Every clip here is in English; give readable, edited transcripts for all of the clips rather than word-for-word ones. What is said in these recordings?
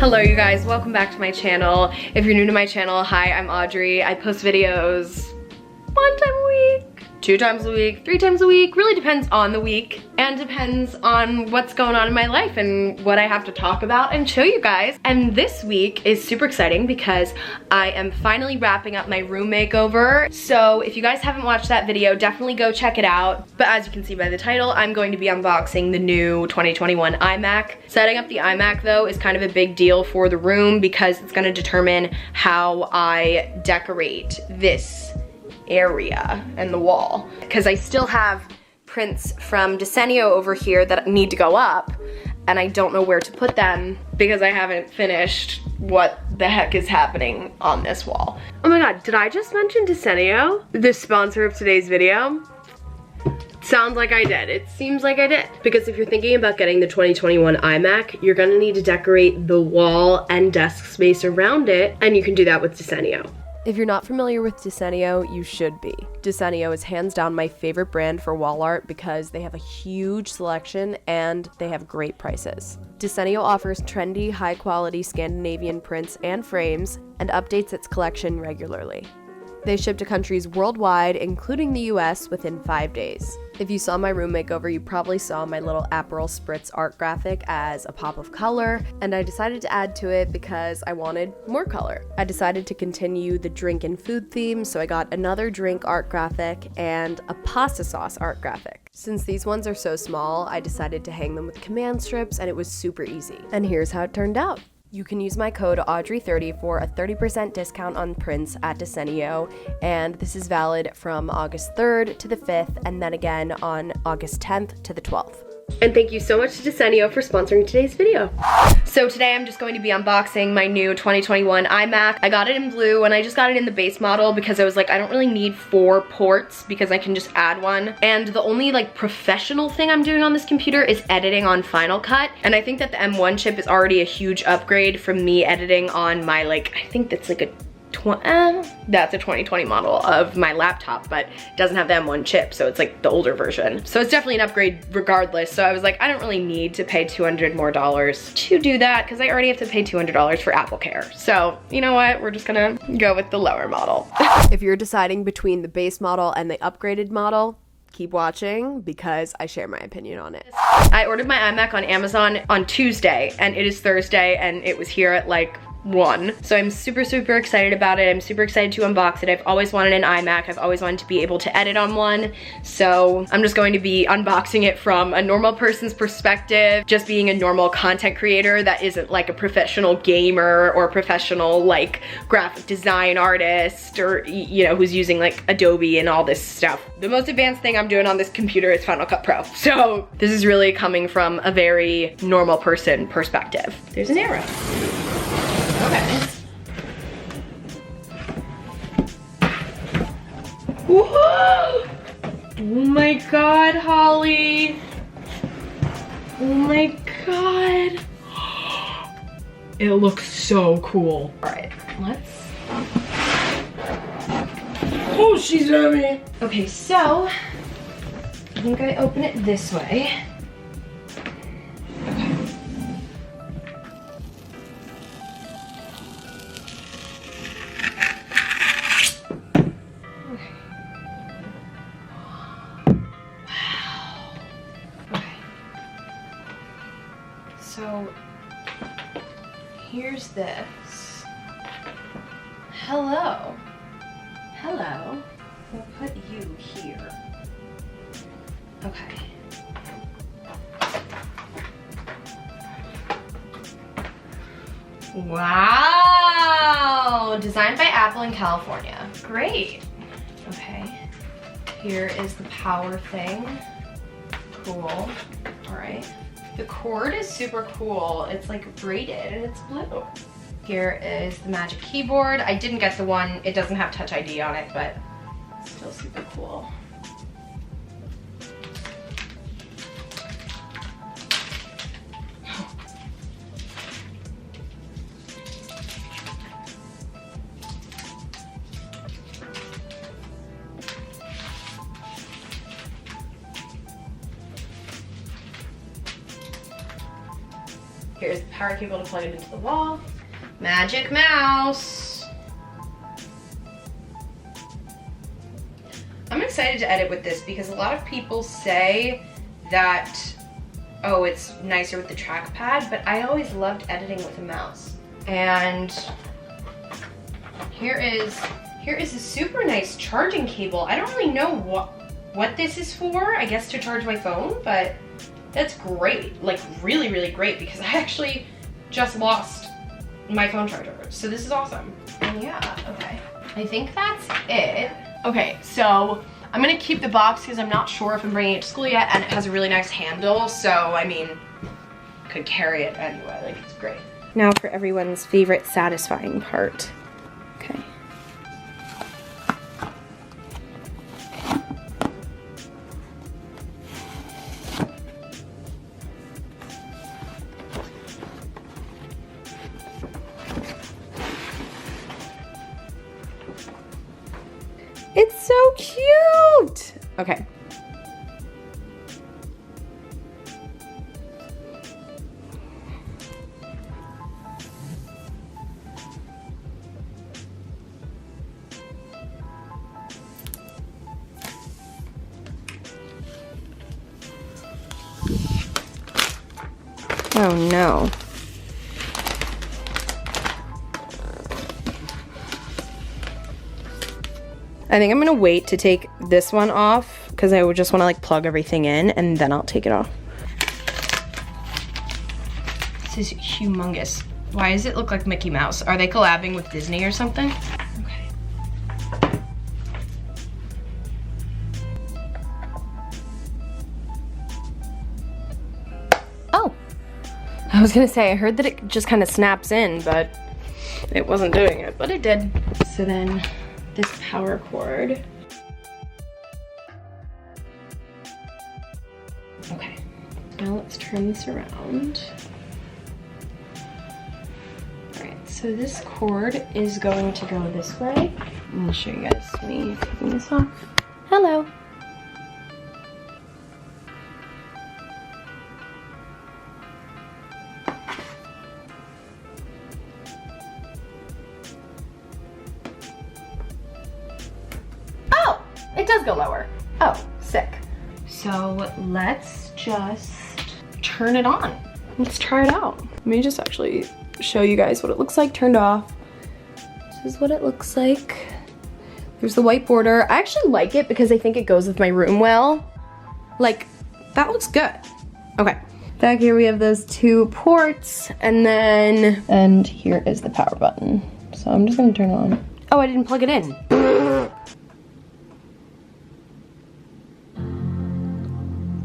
Hello you guys, welcome back to my channel. If you're new to my channel, hi, I'm Audrey. I post videos 1 time a week, 2 times a week, 3 times a week. Really depends on the week and depends on what's going on in my life and what I have to talk about and show you guys. And this week is super exciting because I am finally wrapping up my room makeover. So if you guys haven't watched that video, definitely go check it out. But as you can see by the title, I'm going to be unboxing the new 2021 iMac. Setting up the iMac though is kind of a big deal for the room because it's gonna determine how I decorate this area and the wall, because I still have prints from Desenio over here that need to go up and I don't know where to put them because I haven't finished what the heck is happening on this wall. Oh my god, did I just mention Desenio, the sponsor of today's video? Sounds like I did. It seems like I did. Because if you're thinking about getting the 2021 iMac, you're gonna need to decorate the wall and desk space around it, and you can do that with Desenio. If you're not familiar with Desenio, you should be. Desenio is hands down my favorite brand for wall art because they have a huge selection and they have great prices. Desenio offers trendy, high-quality Scandinavian prints and frames and updates its collection regularly. They ship to countries worldwide, including the US, within 5 days. If you saw my room makeover, you probably saw my little Aperol Spritz art graphic as a pop of color, and I decided to add to it because I wanted more color. I decided to continue the drink and food theme, so I got another drink art graphic and a pasta sauce art graphic. Since these ones are so small, I decided to hang them with command strips, and it was super easy. And here's how it turned out. You can use my code audrey30 for a 30% discount on prints at Desenio, and this is valid from August 3rd to the 5th, and then again on August 10th to the 12th. And thank you so much to Desenio for sponsoring today's video. So today I'm just going to be unboxing my new 2021 iMac. I got it in blue and I just got it in the base model because I was like, I don't really need 4 ports because I can just add one. And the only like professional thing I'm doing on this computer is editing on Final Cut. And I think that the M1 chip is already a huge upgrade from me editing on my I think that's like that's a 2020 model of my laptop, but it doesn't have the M1 chip, so it's like the older version. So it's definitely an upgrade regardless. So I was like, I don't really need to pay $200 more to do that because I already have to pay $200 for AppleCare. So you know what? We're just gonna go with the lower model. If you're deciding between the base model and the upgraded model, keep watching because I share my opinion on it. I ordered my iMac on Amazon on Tuesday and it is Thursday and it was here at like 1. So I'm super excited about it. I'm super excited to unbox it. I've always wanted an iMac. I've always wanted to be able to edit on one. So I'm just going to be unboxing it from a normal person's perspective, just being a normal content creator that isn't like a professional gamer or professional like graphic design artist or you know, who's using like Adobe and all this stuff. The most advanced thing I'm doing on this computer is Final Cut Pro. So this is really coming from a very normal person perspective. There's an arrow. Okay. Whoa! Oh my god, Holly. Oh my god. It looks so cool. Alright, let's... Oh, she's heavy. Okay, so I think I open it this way. So here's this. Hello. Hello. We'll put you here. Okay. Wow! Designed by Apple in California. Great. Okay. Here is the power thing. Cool. All right. The cord is super cool. It's like braided and it's blue. Here is the Magic Keyboard. I didn't get the one, it doesn't have Touch ID on it, but it's still super cool. Here's the power cable to plug it into the wall. Magic mouse. I'm excited to edit with this because a lot of people say that, oh, it's nicer with the trackpad, but I always loved editing with a mouse. And here is a super nice charging cable. I don't really know what this is for, I guess to charge my phone, but that's great, like really, really great, because I actually just lost my phone charger. So this is awesome. And yeah, okay. I think that's it. Okay, so I'm gonna keep the box because I'm not sure if I'm bringing it to school yet, and it has a really nice handle, so I mean, could carry it anyway, like it's great. Now for everyone's favorite satisfying part. Okay. It's so cute. Okay. Oh no. I think I'm gonna wait to take this one off because I would just want to like plug everything in and then I'll take it off. This is humongous. Why does it look like Mickey Mouse? Are they collabing with Disney or something? Okay. Oh, I was gonna say, I heard that it just kind of snaps in, but it wasn't doing it, but it did. So then this power cord. Okay, now let's turn this around. All right, so this cord is going to go this way. I'm gonna show you guys me taking this off. Hello. It does go lower. Oh, sick. So let's just turn it on. Let's try it out. Let me just actually show you guys what it looks like turned off. This is what it looks like. There's the white border. I actually like it because I think it goes with my room well. Like, that looks good. Okay. Back here we have those two ports and here is the power button. So I'm just gonna turn it on. Oh, I didn't plug it in.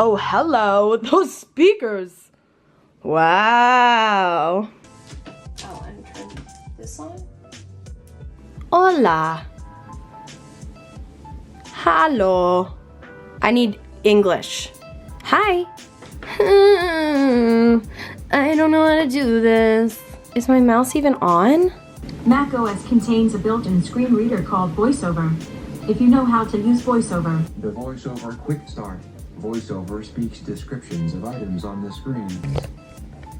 Oh, hello, those speakers. Wow. Oh, and turn this on. Hola. Hello. I need English. Hi. I don't know how to do this. Is my mouse even on? Mac OS contains a built-in screen reader called VoiceOver. If you know how to use VoiceOver. The VoiceOver Quick Start. VoiceOver speaks descriptions of items on the screen.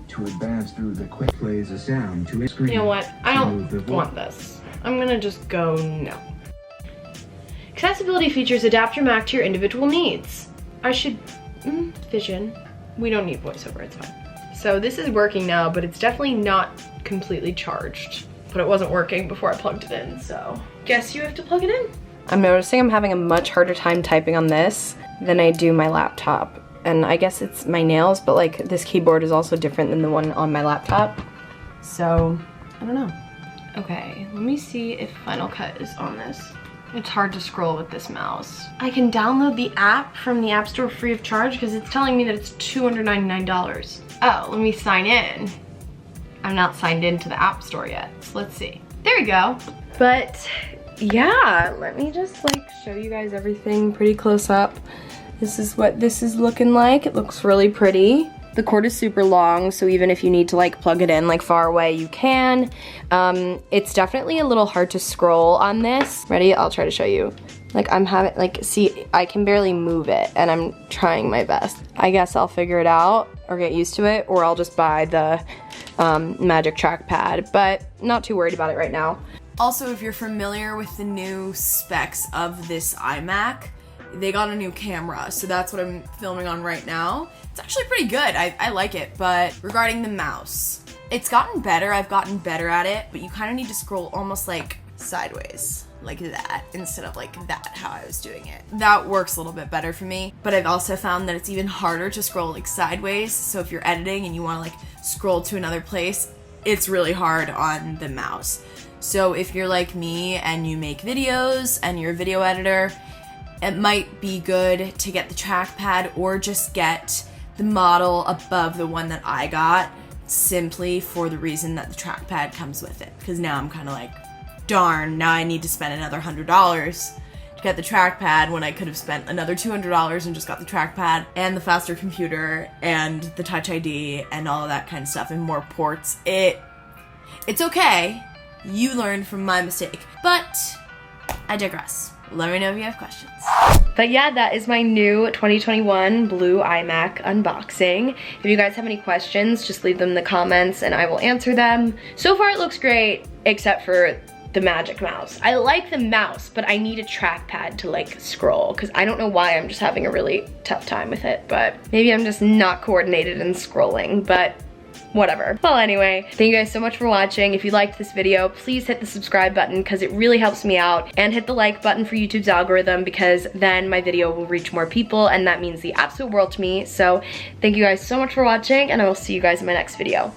To advance through the quick plays a sound to a screen. You know what? I don't want this. I'm gonna just go no. Accessibility features adapt your Mac to your individual needs. I should, Vision. We don't need VoiceOver, it's fine. So this is working now, but it's definitely not completely charged. But it wasn't working before I plugged it in, so guess you have to plug it in. I'm noticing I'm having a much harder time typing on this than I do my laptop. And I guess it's my nails, but like this keyboard is also different than the one on my laptop. So, I don't know. Okay, let me see if Final Cut is on this. It's hard to scroll with this mouse. I can download the app from the App Store free of charge because it's telling me that it's $299. Oh, let me sign in. I'm not signed into the App Store yet, so let's see. There we go. But yeah, let me just like show you guys everything pretty close up. This is what this is looking like. It looks really pretty. The cord is super long, so even if you need to like plug it in like far away, you can. It's definitely a little hard to scroll on this. Ready? I'll try to show you. Like I'm having, like, see, I can barely move it and I'm trying my best. I guess I'll figure it out or get used to it, or I'll just buy the Magic Trackpad, but not too worried about it right now. Also, if you're familiar with the new specs of this iMac, they got a new camera, so that's what I'm filming on right now. It's actually pretty good, I like it, but regarding the mouse, it's gotten better, I've gotten better at it, but you kind of need to scroll almost like sideways, like that, instead of like that, how I was doing it. That works a little bit better for me, but I've also found that it's even harder to scroll like sideways, so if you're editing and you want to like scroll to another place, it's really hard on the mouse. So if you're like me and you make videos and you're a video editor, it might be good to get the trackpad or just get the model above the one that I got, simply for the reason that the trackpad comes with it. Because now I'm kind of like, darn, now I need to spend another $100 to get the trackpad when I could have spent another $200 and just got the trackpad and the faster computer and the Touch ID and all of that kind of stuff and more ports. It's okay. You learned from my mistake, but I digress. Let me know if you have questions. But yeah, that is my new 2021 blue iMac unboxing. If you guys have any questions, just leave them in the comments and I will answer them. So far it looks great, except for the Magic Mouse. I like the mouse, but I need a trackpad to like scroll, because I don't know why I'm just having a really tough time with it, but maybe I'm just not coordinated in scrolling, but whatever. Well, anyway, thank you guys so much for watching. If you liked this video, please hit the subscribe button because it really helps me out, and hit the like button for YouTube's algorithm, because then my video will reach more people and that means the absolute world to me. So thank you guys so much for watching, and I will see you guys in my next video.